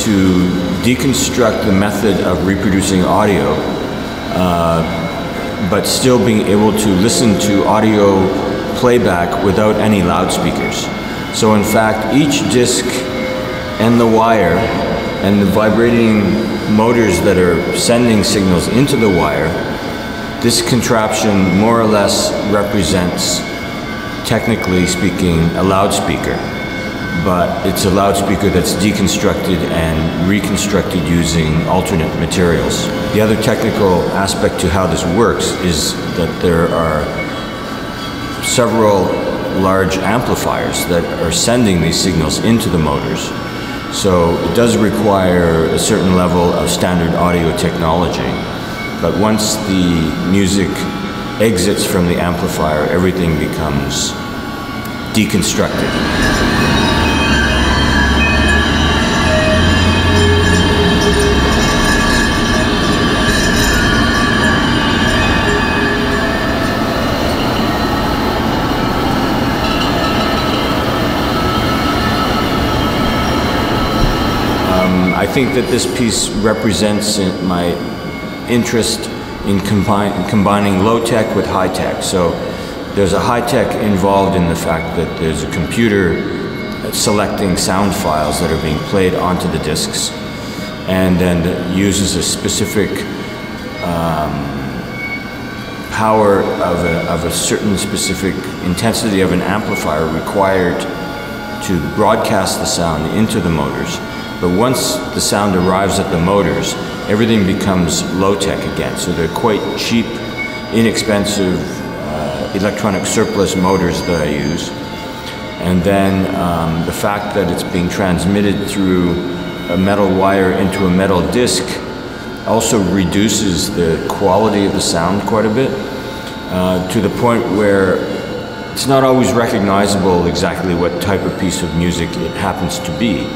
to deconstruct the method of reproducing audio, but still being able to listen to audio playback without any loudspeakers. So in fact, each disc and the wire and the vibrating motors that are sending signals into the wire, this contraption more or less represents, technically speaking, a loudspeaker. But it's a loudspeaker that's deconstructed and reconstructed using alternate materials. The other technical aspect to how this works is that there are several large amplifiers that are sending these signals into the motors. So it does require a certain level of standard audio technology. But once the music exits from the amplifier, everything becomes deconstructed. I think that this piece represents my interest in combining low-tech with high-tech. So there's a high-tech involved in the fact that there's a computer selecting sound files that are being played onto the discs, and then uses a specific power of a certain specific intensity of an amplifier required to broadcast the sound into the motors. But once the sound arrives at the motors, everything becomes low-tech again. So they're quite cheap, inexpensive electronic surplus motors that I use. And then the fact that it's being transmitted through a metal wire into a metal disc also reduces the quality of the sound quite a bit, to the point where it's not always recognizable exactly what type of piece of music it happens to be.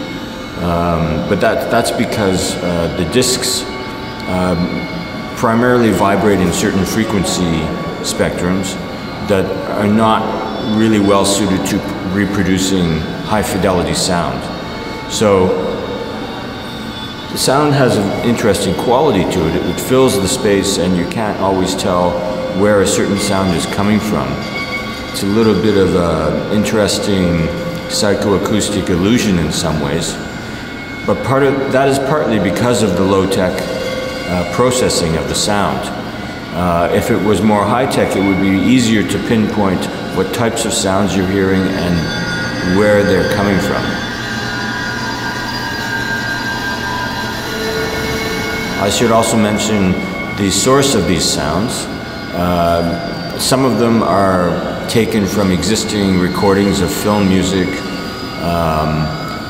But that's because the discs primarily vibrate in certain frequency spectrums that are not really well suited to reproducing high fidelity sound. So the sound has an interesting quality to it. It fills the space and you can't always tell where a certain sound is coming from. It's a little bit of an interesting psychoacoustic illusion in some ways. But part of that is partly because of the low-tech processing of the sound. If it was more high-tech, it would be easier to pinpoint what types of sounds you're hearing and where they're coming from. I should also mention the source of these sounds. Some of them are taken from existing recordings of film music,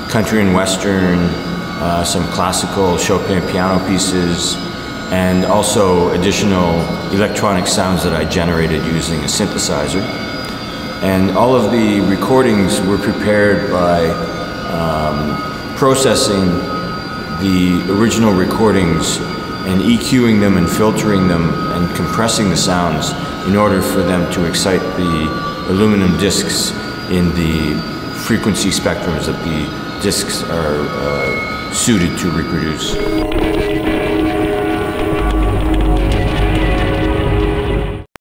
country and western, some classical Chopin piano pieces, and also additional electronic sounds that I generated using a synthesizer. And all of the recordings were prepared by processing the original recordings and EQing them and filtering them and compressing the sounds in order for them to excite the aluminum discs in the frequency spectrums that the discs are suited to reproduce.